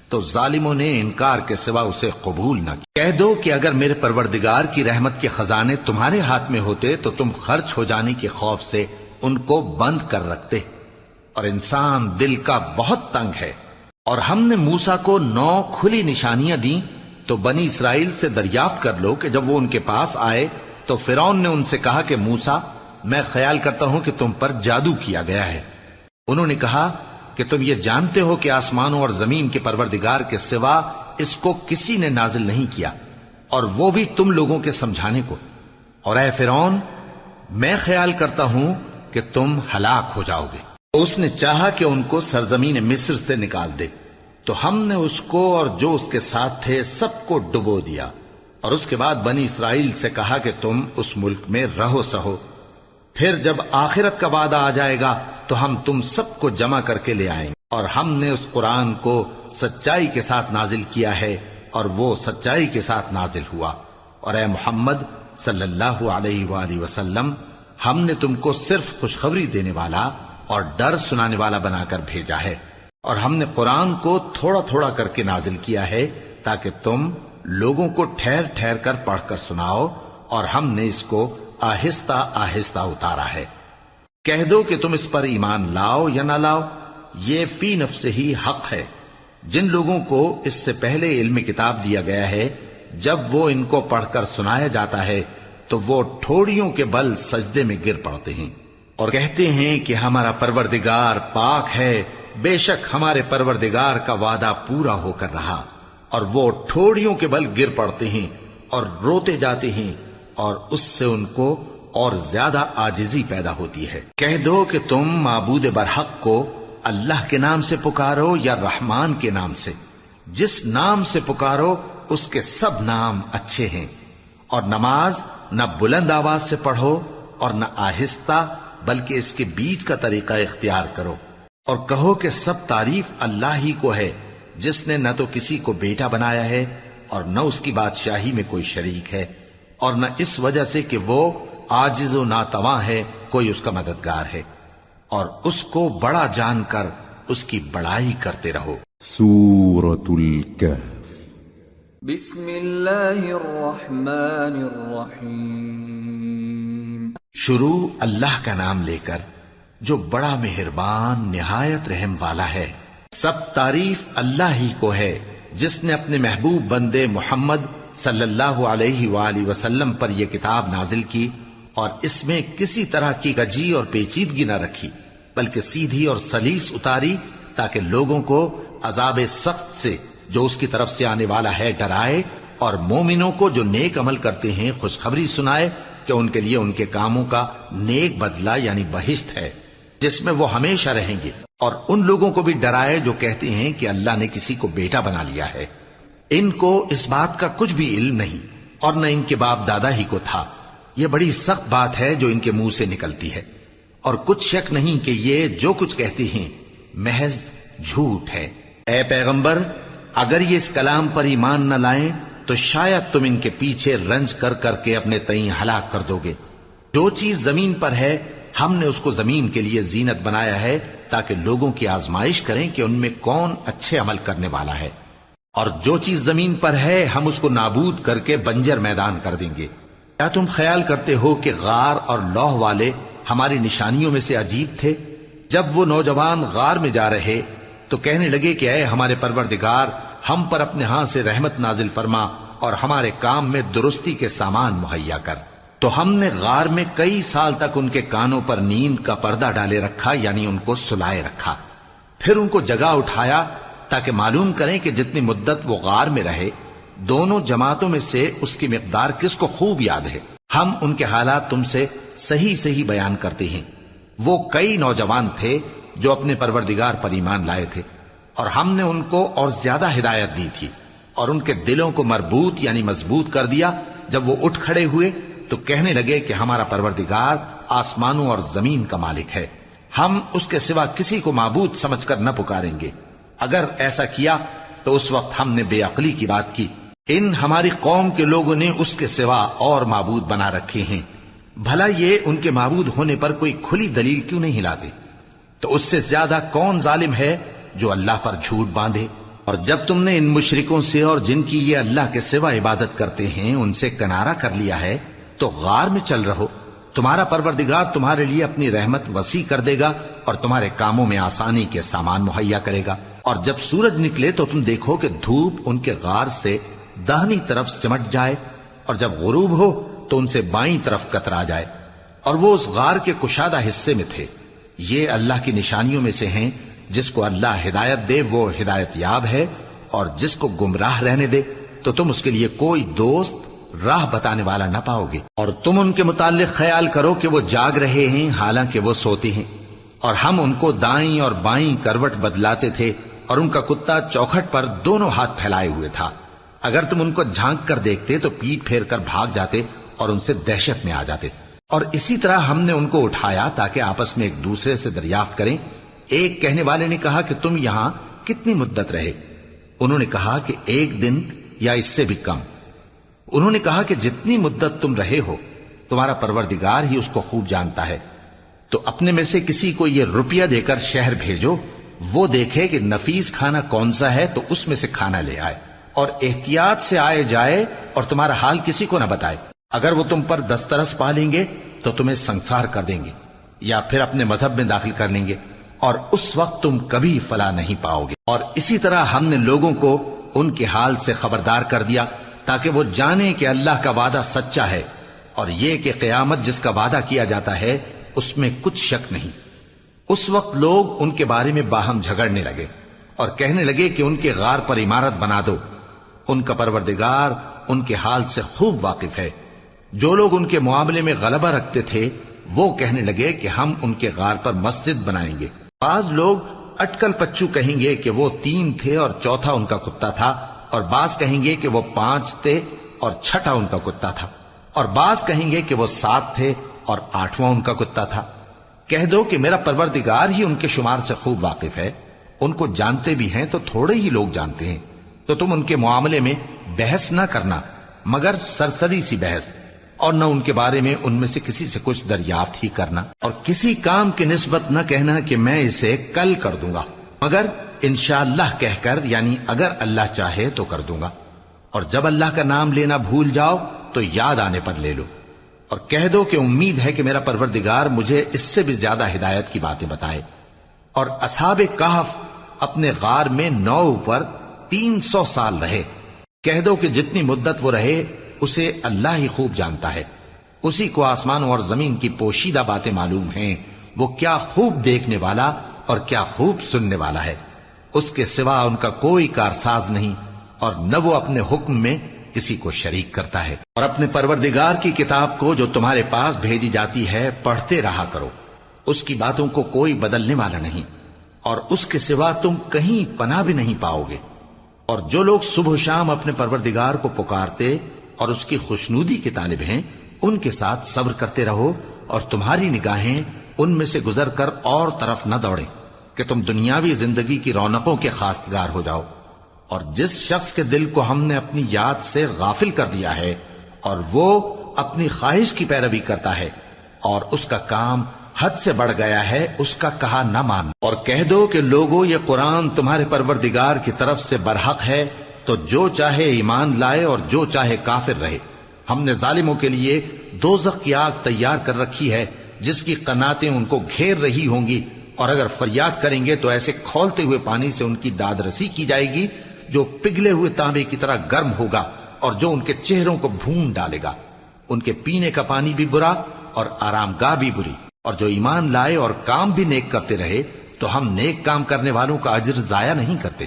تو ظالموں نے انکار کے سوا اسے قبول نہ کیا۔ کہہ دو کہ اگر میرے پروردگار کی رحمت کے خزانے تمہارے ہاتھ میں ہوتے تو تم خرچ ہو جانے کے خوف سے ان کو بند کر رکھتے، اور انسان دل کا بہت تنگ ہے۔ اور ہم نے موسیٰ کو 9 کھلی نشانیاں دیں تو بنی اسرائیل سے دریافت کر لو کہ جب وہ ان کے پاس آئے تو فرعون نے ان سے کہا کہ موسیٰ، میں خیال کرتا ہوں کہ تم پر جادو کیا گیا ہے۔ انہوں نے کہا کہ تم یہ جانتے ہو کہ آسمانوں اور زمین کے پروردگار کے سوا اس کو کسی نے نازل نہیں کیا، اور وہ بھی تم لوگوں کے سمجھانے کو۔ اور اے فرعون، میں خیال کرتا ہوں کہ تم ہلاک ہو جاؤ گے۔ تو اس نے چاہا کہ ان کو سرزمین مصر سے نکال دے، تو ہم نے اس کو اور جو اس کے ساتھ تھے سب کو ڈبو دیا، اور اس کے بعد بنی اسرائیل سے کہا کہ تم اس ملک میں رہو سہو، پھر جب آخرت کا وعدہ آ جائے گا تو ہم تم سب کو جمع کر کے لے آئیں گے۔ اور ہم نے اس قرآن کو سچائی کے ساتھ نازل کیا ہے، اور وہ سچائی کے ساتھ نازل ہوا۔ اور اے محمد صلی اللہ علیہ وآلہ وسلم، ہم نے تم کو صرف خوشخبری دینے والا اور ڈر سنانے والا بنا کر بھیجا ہے، اور ہم نے قرآن کو تھوڑا تھوڑا کر کے نازل کیا ہے تاکہ تم لوگوں کو ٹھہر ٹھہر کر پڑھ کر سناؤ، اور ہم نے اس کو آہستہ آہستہ اتارا ہے۔ کہہ دو کہ تم اس پر ایمان لاؤ یا نہ لاؤ، یہ فی نفسہ ہی حق ہے۔ جن لوگوں کو اس سے پہلے علم کتاب دیا گیا ہے، جب وہ ان کو پڑھ کر سنایا جاتا ہے تو وہ ٹھوڑیوں کے بل سجدے میں گر پڑتے ہیں اور کہتے ہیں کہ ہمارا پروردگار پاک ہے، بے شک ہمارے پروردگار کا وعدہ پورا ہو کر رہا، اور وہ ٹھوڑیوں کے بل گر پڑتے ہیں اور روتے جاتے ہیں، اور اس سے ان کو اور زیادہ عاجزی پیدا ہوتی ہے۔ کہہ دو کہ تم معبود برحق کو اللہ کے نام سے پکارو یا رحمان کے نام سے، جس نام سے پکارو اس کے سب نام اچھے ہیں، اور نماز نہ بلند آواز سے پڑھو اور نہ آہستہ، بلکہ اس کے بیچ کا طریقہ اختیار کرو، اور کہو کہ سب تعریف اللہ ہی کو ہے، جس نے نہ تو کسی کو بیٹا بنایا ہے اور نہ اس کی بادشاہی میں کوئی شریک ہے، اور نہ اس وجہ سے کہ وہ عاجز و ناتواں ہے کوئی اس کا مددگار ہے، اور اس کو بڑا جان کر اس کی بڑائی کرتے رہو۔ سورة الكهف۔ بسم اللہ الرحمن الرحیم۔ شروع اللہ کا نام لے کر جو بڑا مہربان نہایت رحم والا ہے۔ سب تعریف اللہ ہی کو ہے جس نے اپنے محبوب بندے محمد صلی اللہ علیہ وآلہ وسلم پر یہ کتاب نازل کی، اور اس میں کسی طرح کی کجی اور پیچیدگی نہ رکھی، بلکہ سیدھی اور سلیس اتاری تاکہ لوگوں کو عذاب سخت سے جو اس کی طرف سے آنے والا ہے ڈرائے، اور مومنوں کو جو نیک عمل کرتے ہیں خوشخبری سنائے کہ ان کے لیے ان کے کاموں کا نیک بدلہ یعنی بہشت ہے جس میں وہ ہمیشہ رہیں گے، اور ان لوگوں کو بھی ڈرائے جو کہتے ہیں کہ اللہ نے کسی کو بیٹا بنا لیا ہے۔ ان کو اس بات کا کچھ بھی علم نہیں، اور نہ ان کے باپ دادا ہی کو تھا۔ یہ بڑی سخت بات ہے جو ان کے منہ سے نکلتی ہے، اور کچھ شک نہیں کہ یہ جو کچھ کہتے ہیں محض جھوٹ ہے۔ اے پیغمبر، اگر یہ اس کلام پر ایمان نہ لائیں تو شاید تم ان کے پیچھے رنج کر کر کے اپنے تئیں ہلاک کر دو گے۔ جو چیز زمین پر ہے ہم نے اس کو زمین کے لیے زینت بنایا ہے تاکہ لوگوں کی آزمائش کریں کہ ان میں کون اچھے عمل کرنے والا ہے، اور جو چیز زمین پر ہے ہم اس کو نابود کر کے بنجر میدان کر دیں گے۔ کیا تم خیال کرتے ہو کہ غار اور لوح والے ہماری نشانیوں میں سے عجیب تھے؟ جب وہ نوجوان غار میں جا رہے تو کہنے لگے کہ اے ہمارے پروردگار، ہم پر اپنے ہاں سے رحمت نازل فرما اور ہمارے کام میں درستی کے سامان مہیا کر۔ تو ہم نے غار میں کئی سال تک ان کے کانوں پر نیند کا پردہ ڈالے رکھا، یعنی ان کو سلائے رکھا، پھر ان کو جگا اٹھایا تاکہ معلوم کریں کہ جتنی مدت وہ غار میں رہے دونوں جماعتوں میں سے اس کی مقدار کس کو خوب یاد ہے۔ ہم ان کے حالات تم سے صحیح صحیح بیان کرتے ہیں۔ وہ کئی نوجوان تھے جو اپنے پروردگار پر ایمان لائے تھے، اور ہم نے ان کو اور زیادہ ہدایت دی تھی، اور ان کے دلوں کو مربوط یعنی مضبوط کر دیا۔ جب وہ اٹھ کھڑے ہوئے تو کہنے لگے کہ ہمارا پروردگار آسمانوں اور زمین کا مالک ہے، ہم اس کے سوا کسی کو معبود سمجھ کر نہ پکاریں گے۔ اگر ایسا کیا تو اس وقت ہم نے بے عقلی کی بات کی۔ ان ہماری قوم کے لوگوں نے اس کے سوا اور معبود بنا رکھے ہیں، بھلا یہ ان کے معبود ہونے پر کوئی کھلی دلیل کیوں نہیں لاتے؟ تو اس سے زیادہ کون ظالم ہے جو اللہ پر جھوٹ باندھے؟ اور جب تم نے ان مشرکوں سے اور جن کی یہ اللہ کے سوا عبادت کرتے ہیں ان سے کنارہ کر لیا ہے تو غار میں چل رہو، تمہارا پروردگار تمہارے لیے اپنی رحمت وسیع کر دے گا اور تمہارے کاموں میں آسانی کے سامان مہیا کرے گا۔ اور جب سورج نکلے تو تم دیکھو کہ دھوپ ان کے غار سے داہنی طرف سمٹ جائے، اور جب غروب ہو تو ان سے بائیں طرف کترا جائے، اور وہ اس غار کے کشادہ حصے میں تھے۔ یہ اللہ کی نشانیوں میں سے ہیں، جس کو اللہ ہدایت دے وہ ہدایت یاب ہے، اور جس کو گمراہ رہنے دے تو تم اس کے لیے کوئی دوست راہ بتانے والا نہ پاؤ گے۔ اور تم ان کے متعلق خیال کرو کہ وہ جاگ رہے ہیں حالانکہ وہ سوتے ہیں، اور ہم ان کو دائیں اور بائیں کروٹ بدلاتے تھے اور ان کا کتا چوکھٹ پر دونوں ہاتھ پھیلائے ہوئے تھا. اگر تم ان کو جھانک کر دیکھتے تو پیٹ پھیر کر بھاگ جاتے اور ان سے دہشت میں آ جاتے. اور اسی طرح ہم نے ان کو اٹھایا تاکہ آپس میں ایک دوسرے سے دریافت کریں. ایک کہنے والے نے کہا کہ تم یہاں کتنی مدت رہے؟ انہوں نے کہا کہ 1 دن یا اس سے بھی کم. انہوں نے کہا کہ جتنی مدت تم رہے ہو تمہارا پروردگار ہی اس کو خوب جانتا ہے. تو اپنے میں سے کسی کو یہ روپیہ دے کر شہر بھیجو، وہ دیکھے کہ نفیس کھانا کون سا ہے تو اس میں سے کھانا لے آئے، اور احتیاط سے آئے جائے اور تمہارا حال کسی کو نہ بتائے. اگر وہ تم پر دسترس پا لیں گے تو تمہیں سنسار کر دیں گے یا پھر اپنے مذہب میں داخل کر لیں گے، اور اس وقت تم کبھی فلاح نہیں پاؤ گے. اور اسی طرح ہم نے لوگوں کو ان کے حال سے خبردار کر دیا تاکہ وہ جانیں کہ اللہ کا وعدہ سچا ہے، اور یہ کہ قیامت جس کا وعدہ کیا جاتا ہے اس میں کچھ شک نہیں. اس وقت لوگ ان کے بارے میں باہم جھگڑنے لگے اور کہنے لگے کہ ان کے غار پر عمارت بنا دو. ان کا پروردگار ان کے حال سے خوب واقف ہے. جو لوگ ان کے معاملے میں غلبہ رکھتے تھے وہ کہنے لگے کہ ہم ان کے غار پر مسجد بنائیں گے. بعض لوگ اٹکل پچو کہیں گے کہ وہ 3 تھے اور چوتھا ان کا کتا تھا، اور بعض کہیں گے کہ وہ 5 تھے اور چھٹا ان کا کتا تھا، اور بعض کہیں گے کہ وہ 7 تھے اور 8واں ان کا کتا تھا. کہہ دو کہ میرا پروردگار ہی ان کے شمار سے خوب واقف ہے. ان کو جانتے بھی ہیں تو تھوڑے ہی لوگ جانتے ہیں. تو تم ان کے معاملے میں بحث نہ کرنا مگر سرسری سی بحث، اور نہ ان کے بارے میں ان میں سے کسی سے کچھ دریافت ہی کرنا، اور کسی کام کی نسبت نہ کہنا کہ میں اسے کل کر دوں گا، مگر انشاءاللہ کہہ کر، یعنی اگر اللہ چاہے تو کر دوں گا. اور جب اللہ کا نام لینا بھول جاؤ تو یاد آنے پر لے لو، اور کہہ دو کہ امید ہے کہ میرا پروردگار مجھے اس سے بھی زیادہ ہدایت کی باتیں بتائے. اور اصحاب کہف اپنے غار میں 9 پر 300 سال رہے. کہہ دو کہ جتنی مدت وہ رہے اسے اللہ ہی خوب جانتا ہے. اسی کو آسمانوں اور زمین کی پوشیدہ باتیں معلوم ہیں. وہ کیا خوب دیکھنے والا اور کیا خوب سننے والا ہے. اس کے سوا ان کا کوئی کارساز نہیں، اور نہ وہ اپنے حکم میں کسی کو شریک کرتا ہے. اور اپنے پروردگار کی کتاب کو جو تمہارے پاس بھیجی جاتی ہے پڑھتے رہا کرو. اس کی باتوں کو کوئی بدلنے والا نہیں، اور اس کے سوا تم کہیں پناہ بھی نہیں پاؤ گے. اور جو لوگ صبح و شام اپنے پروردگار کو پکارتے اور اس کی خوشنودی کے طالب ہیں ان کے ساتھ صبر کرتے رہو، اور تمہاری نگاہیں ان میں سے گزر کر اور طرف نہ دوڑیں کہ تم دنیاوی زندگی کی رونقوں کے خواستگار ہو جاؤ. اور جس شخص کے دل کو ہم نے اپنی یاد سے غافل کر دیا ہے اور وہ اپنی خواہش کی پیروی کرتا ہے اور اس کا کام حد سے بڑھ گیا ہے، اس کا کہا نہ مان. اور کہہ دو کہ لوگو یہ قرآن تمہارے پروردگار کی طرف سے برحق ہے، تو جو چاہے ایمان لائے اور جو چاہے کافر رہے. ہم نے ظالموں کے لیے دوزخ کی آگ تیار کر رکھی ہے جس کی قناتیں ان کو گھیر رہی ہوں گی، اور اگر فریاد کریں گے تو ایسے کھولتے ہوئے پانی سے ان کی داد رسی کی جائے گی جو پگھلے ہوئے تانبے کی طرح گرم ہوگا اور جو ان کے چہروں کو بھون ڈالے گا. ان کے پینے کا پانی بھی برا اور آرام گاہ بھی بری. اور جو ایمان لائے اور کام بھی نیک کرتے رہے تو ہم نیک کام کرنے والوں کا اجر ضائع نہیں کرتے.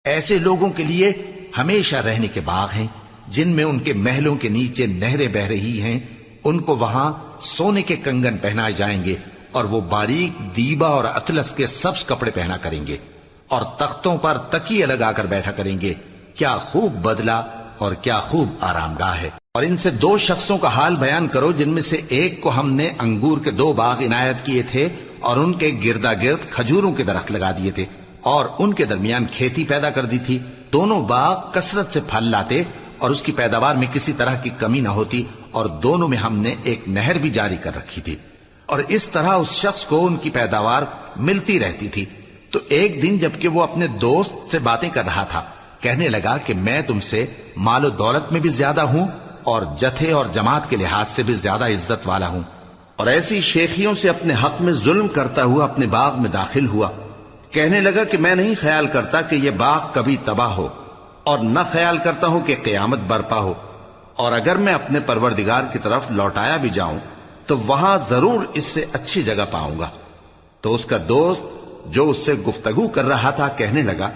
ایسے لوگوں کے لیے ہمیشہ رہنے کے باغ ہیں جن میں ان کے محلوں کے نیچے نہریں بہ رہی ہیں. ان کو وہاں سونے کے کنگن پہنائے جائیں گے اور وہ باریک دیبا اور اطلس کے سبز کپڑے پہنا کریں گے اور تختوں پر تکیے لگا کر بیٹھا کریں گے. کیا خوب بدلہ اور کیا خوب آرام گاہ ہے. اور ان سے 2 شخصوں کا حال بیان کرو جن میں سے ایک کو ہم نے انگور کے 2 باغ عنایت کیے تھے اور ان کے گردا گرد کھجوروں کے درخت لگا دیے تھے اور ان کے درمیان کھیتی پیدا کر دی تھی. دونوں باغ کثرت سے پھل لاتے اور اس کی پیداوار میں کسی طرح کی کمی نہ ہوتی، اور دونوں میں ہم نے ایک نہر بھی جاری کر رکھی تھی. اور اس طرح اس شخص کو ان کی پیداوار ملتی رہتی تھی. تو ایک دن جبکہ وہ اپنے دوست سے باتیں کر رہا تھا کہنے لگا کہ میں تم سے مال و دولت میں بھی زیادہ ہوں اور جتھے اور جماعت کے لحاظ سے بھی زیادہ عزت والا ہوں. اور ایسی شیخیوں سے اپنے حق میں ظلم کرتا ہوا اپنے باغ میں داخل ہوا. کہنے لگا کہ میں نہیں خیال کرتا کہ یہ باغ کبھی تباہ ہو، اور نہ خیال کرتا ہوں کہ قیامت برپا ہو، اور اگر میں اپنے پروردگار کی طرف لوٹایا بھی جاؤں تو وہاں ضرور اس سے اچھی جگہ پاؤں گا. تو اس کا دوست جو اس سے گفتگو کر رہا تھا کہنے لگا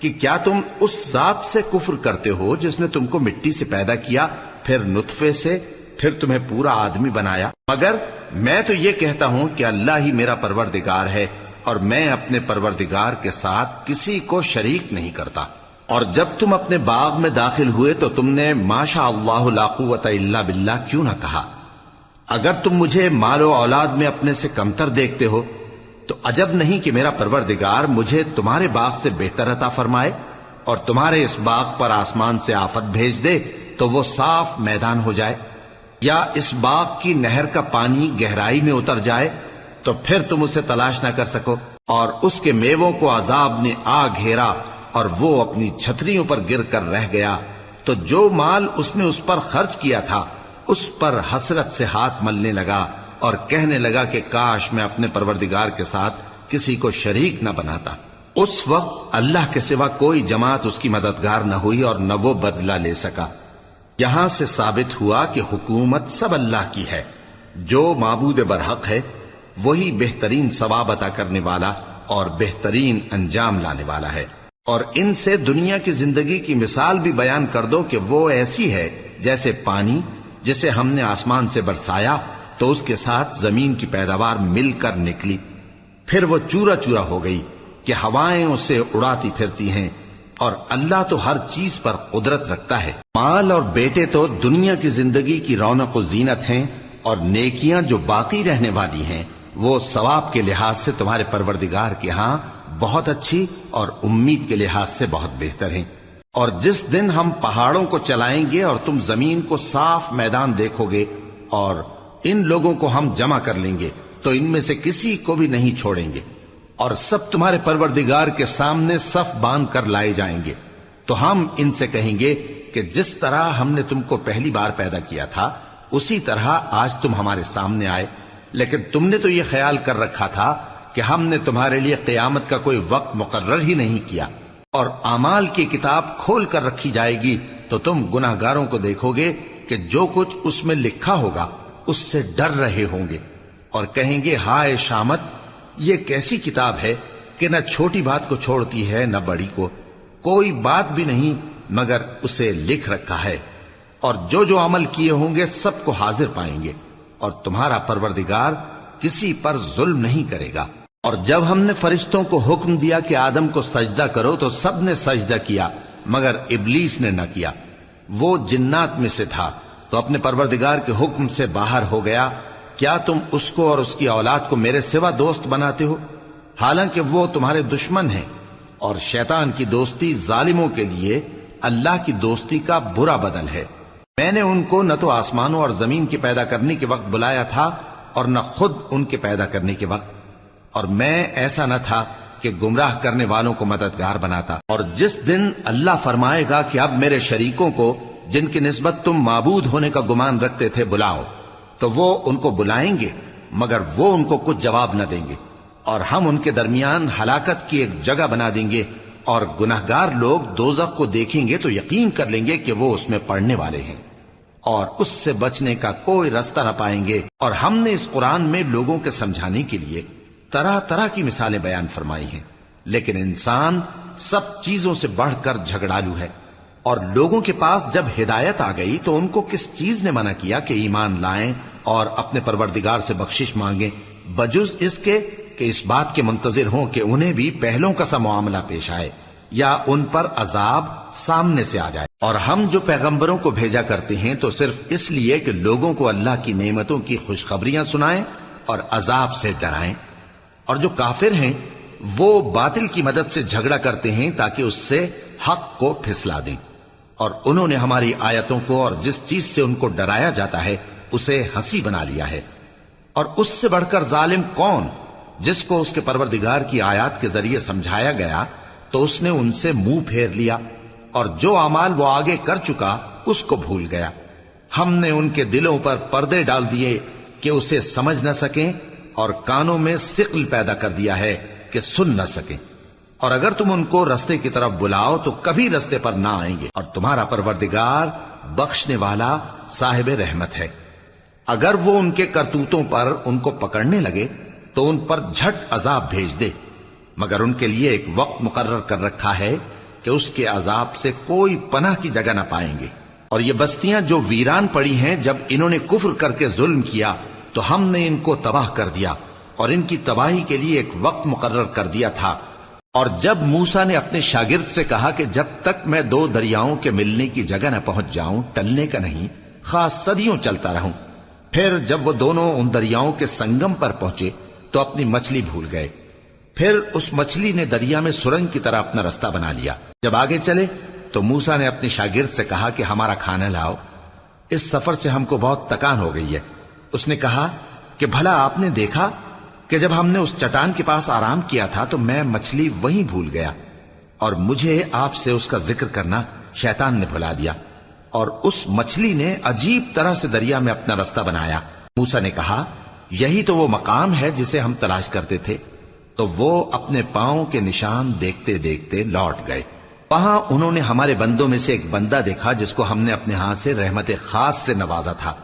کہ کیا تم اس ذات سے کفر کرتے ہو جس نے تم کو مٹی سے پیدا کیا، پھر نطفے سے، پھر تمہیں پورا آدمی بنایا؟ مگر میں تو یہ کہتا ہوں کہ اللہ ہی میرا پروردگار ہے اور میں اپنے پروردگار کے ساتھ کسی کو شریک نہیں کرتا۔ اور جب تم اپنے باغ میں داخل ہوئے تو تم نے ماشاء اللہ لا قوت الا باللہ کیوں نہ کہا؟ اگر تم مجھے مال و اولاد میں اپنے سے کمتر دیکھتے ہو تو عجب نہیں کہ میرا پروردگار مجھے تمہارے باغ سے بہتر عطا فرمائے اور تمہارے اس باغ پر آسمان سے آفت بھیج دے تو وہ صاف میدان ہو جائے، یا اس باغ کی نہر کا پانی گہرائی میں اتر جائے تو پھر تم اسے تلاش نہ کر سکو، اور اس کے میووں کو عذاب نے آ گھیرا اور وہ اپنی چھتریوں پر گر کر رہ گیا، تو جو مال اس نے اس پر خرچ کیا تھا اس پر حسرت سے ہاتھ ملنے لگا اور کہنے لگا کہ کاش میں اپنے پروردگار کے ساتھ کسی کو شریک نہ بناتا۔ اس وقت اللہ کے سوا کوئی جماعت اس کی مددگار نہ ہوئی اور نہ وہ بدلہ لے سکا۔ یہاں سے ثابت ہوا کہ حکومت سب اللہ کی ہے، جو معبود برحق ہے وہی بہترین ثواب عطا کرنے والا اور بہترین انجام لانے والا ہے۔ اور ان سے دنیا کی زندگی کی مثال بھی بیان کر دو کہ وہ ایسی ہے جیسے پانی جسے ہم نے آسمان سے برسایا تو اس کے ساتھ زمین کی پیداوار مل کر نکلی، پھر وہ چورا چورا ہو گئی کہ ہوائیں اسے اڑاتی پھرتی ہیں، اور اللہ تو ہر چیز پر قدرت رکھتا ہے۔ مال اور بیٹے تو دنیا کی زندگی کی رونق و زینت ہیں، اور نیکیاں جو باقی رہنے والی ہیں وہ ثواب کے لحاظ سے تمہارے پروردگار کے ہاں بہت اچھی اور امید کے لحاظ سے بہت بہتر ہیں۔ اور جس دن ہم پہاڑوں کو چلائیں گے اور تم زمین کو صاف میدان دیکھو گے اور ان لوگوں کو ہم جمع کر لیں گے تو ان میں سے کسی کو بھی نہیں چھوڑیں گے، اور سب تمہارے پروردگار کے سامنے صف باندھ کر لائے جائیں گے، تو ہم ان سے کہیں گے کہ جس طرح ہم نے تم کو پہلی بار پیدا کیا تھا اسی طرح آج تم ہمارے سامنے آئے، لیکن تم نے تو یہ خیال کر رکھا تھا کہ ہم نے تمہارے لیے قیامت کا کوئی وقت مقرر ہی نہیں کیا، اور اعمال کی کتاب کھول کر رکھی جائے گی تو تم گناہگاروں کو دیکھو گے کہ جو کچھ اس میں لکھا ہوگا اس سے ڈر رہے ہوں گے، اور کہیں گے ہائے شامت، یہ کیسی کتاب ہے کہ نہ چھوٹی بات کو چھوڑتی ہے نہ بڑی کو، کوئی بات بھی نہیں مگر اسے لکھ رکھا ہے، اور جو جو عمل کیے ہوں گے سب کو حاضر پائیں گے، اور تمہارا پروردگار کسی پر ظلم نہیں کرے گا۔ اور جب ہم نے فرشتوں کو حکم دیا کہ آدم کو سجدہ کرو تو سب نے سجدہ کیا مگر ابلیس نے نہ کیا، وہ جنات میں سے تھا تو اپنے پروردگار کے حکم سے باہر ہو گیا۔ کیا تم اس کو اور اس کی اولاد کو میرے سوا دوست بناتے ہو، حالانکہ وہ تمہارے دشمن ہیں، اور شیطان کی دوستی ظالموں کے لیے اللہ کی دوستی کا برا بدل ہے۔ میں نے ان کو نہ تو آسمانوں اور زمین کے پیدا کرنے کے وقت بلایا تھا اور نہ خود ان کے پیدا کرنے کے وقت، اور میں ایسا نہ تھا کہ گمراہ کرنے والوں کو مددگار بناتا۔ اور جس دن اللہ فرمائے گا کہ اب میرے شریکوں کو جن کی نسبت تم معبود ہونے کا گمان رکھتے تھے بلاؤ، تو وہ ان کو بلائیں گے مگر وہ ان کو کچھ جواب نہ دیں گے، اور ہم ان کے درمیان ہلاکت کی ایک جگہ بنا دیں گے، اور گناہگار لوگ دوزخ کو دیکھیں گے تو یقین کر لیں گے کہ وہ اس میں پڑنے والے ہیں، اور اس سے بچنے کا کوئی راستہ نہ پائیں گے۔ اور ہم نے اس قرآن میں لوگوں کے سمجھانے کے لیے طرح طرح کی مثالیں بیان فرمائی ہیں، لیکن انسان سب چیزوں سے بڑھ کر جھگڑالو ہے، اور لوگوں کے پاس جب ہدایت آ گئی تو ان کو کس چیز نے منع کیا کہ ایمان لائیں اور اپنے پروردگار سے بخشش مانگیں، بجز اس کے کہ اس بات کے منتظر ہوں کہ انہیں بھی پہلوں کا سا معاملہ پیش آئے یا ان پر عذاب سامنے سے آ جائے۔ اور ہم جو پیغمبروں کو بھیجا کرتے ہیں تو صرف اس لیے کہ لوگوں کو اللہ کی نعمتوں کی خوشخبریاں سنائیں اور عذاب سے ڈرائیں، اور جو کافر ہیں وہ باطل کی مدد سے جھگڑا کرتے ہیں تاکہ اس سے حق کو پھسلا دیں، اور انہوں نے ہماری آیتوں کو اور جس چیز سے ان کو ڈرایا جاتا ہے اسے ہنسی بنا لیا ہے۔ اور اس سے بڑھ کر ظالم کون، جس کو اس کے پروردگار کی آیات کے ذریعے سمجھایا گیا تو اس نے ان سے منہ پھیر لیا، اور جو اعمال وہ آگے کر چکا اس کو بھول گیا۔ ہم نے ان کے دلوں پر پردے ڈال دیے کہ اسے سمجھ نہ سکیں، اور کانوں میں ثقل پیدا کر دیا ہے کہ سن نہ سکیں، اور اگر تم ان کو رستے کی طرف بلاؤ تو کبھی رستے پر نہ آئیں گے، اور تمہارا پروردگار بخشنے والا صاحب رحمت ہے۔ اگر وہ ان کے کرتوتوں پر ان کو پکڑنے لگے تو ان پر جھٹ عذاب بھیج دے، مگر ان کے لیے ایک وقت مقرر کر رکھا ہے کہ اس کے عذاب سے کوئی پناہ کی جگہ نہ پائیں گے۔ اور یہ بستیاں جو ویران پڑی ہیں، جب انہوں نے کفر کر کے ظلم کیا تو ہم نے ان کو تباہ کر دیا، اور ان کی تباہی کے لیے ایک وقت مقرر کر دیا تھا۔ اور جب موسیٰ نے اپنے شاگرد سے کہا کہ جب تک میں دو دریاؤں کے ملنے کی جگہ نہ پہنچ جاؤں ٹلنے کا نہیں، خاص صدیوں چلتا رہوں، پھر جب وہ دونوں ان دریاؤں کے سنگم پر پہنچے تو اپنی مچھلی بھول گئے۔ پھر اس مچھلی نے دریا میں سرنگ کی طرح اپنا رستہ بنا لیا۔ جب آگے چلے تو موسیٰ نے اپنے شاگرد سے کہا کہ ہمارا کھانا لاؤ، اس سفر سے ہم کو بہت تکان ہو گئی ہے۔ اس نے کہا کہ بھلا آپ نے دیکھا کہ جب ہم نے اس چٹان کے پاس آرام کیا تھا تو میں مچھلی وہیں بھول گیا، اور مجھے آپ سے اس کا ذکر کرنا شیطان نے بھلا دیا، اور اس مچھلی نے عجیب طرح سے دریا میں اپنا رستہ بنایا۔ موسیٰ نے کہا یہی تو وہ مقام ہے جسے ہم تلاش کرتے تھے۔ تو وہ اپنے پاؤں کے نشان دیکھتے دیکھتے لوٹ گئے۔ وہاں انہوں نے ہمارے بندوں میں سے ایک بندہ دیکھا جس کو ہم نے اپنے ہاں سے رحمت خاص سے نوازا تھا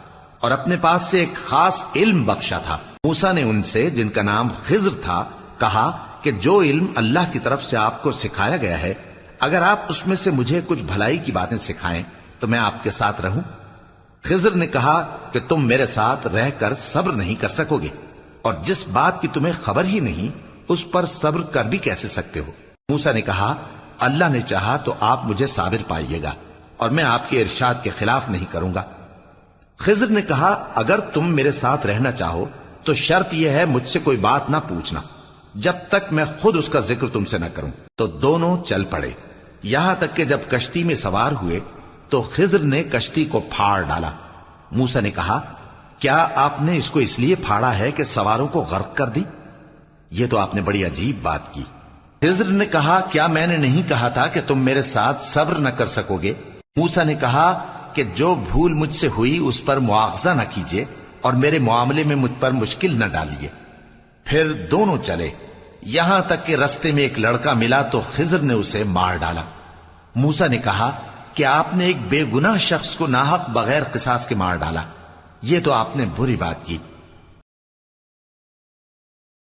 اور اپنے پاس سے ایک خاص علم بخشا تھا۔ موسیٰ نے ان سے جن کا نام خضر تھا کہا کہ جو علم اللہ کی طرف سے آپ کو سکھایا گیا ہے، اگر آپ اس میں سے مجھے کچھ بھلائی کی باتیں سکھائیں تو میں آپ کے ساتھ رہوں۔ خضر نے کہا کہ تم میرے ساتھ رہ کر صبر نہیں کر سکو گے، اور جس بات کی تمہیں خبر ہی نہیں اس پر صبر کر بھی کیسے سکتے ہو؟ موسیٰ نے کہا اللہ نے چاہا تو آپ مجھے صابر پائیے گا، اور میں آپ کے ارشاد کے خلاف نہیں کروں گا۔ خضر نے کہا اگر تم میرے ساتھ رہنا چاہو تو شرط یہ ہے مجھ سے کوئی بات نہ پوچھنا جب تک میں خود اس کا ذکر تم سے نہ کروں۔ تو دونوں چل پڑے، یہاں تک کہ جب کشتی میں سوار ہوئے تو خضر نے کشتی کو پھاڑ ڈالا۔ موسیٰ نے کہا کیا آپ نے اس کو اس لیے پھاڑا ہے کہ سواروں کو غرق کر دی؟ یہ تو آپ نے بڑی عجیب بات کی۔ خضر نے کہا کیا میں نے نہیں کہا تھا کہ تم میرے ساتھ صبر نہ کر سکو گے؟ موسیٰ نے کہا کہ جو بھول مجھ سے ہوئی اس پر مواخذہ نہ کیجیے اور میرے معاملے میں مجھ پر مشکل نہ ڈالیے۔ پھر دونوں چلے، یہاں تک کہ رستے میں ایک لڑکا ملا تو خضر نے اسے مار ڈالا۔ موسیٰ نے کہا کہ آپ نے ایک بے گناہ شخص کو ناحق بغیر قصاص کے مار ڈالا، یہ تو آپ نے بری بات کی۔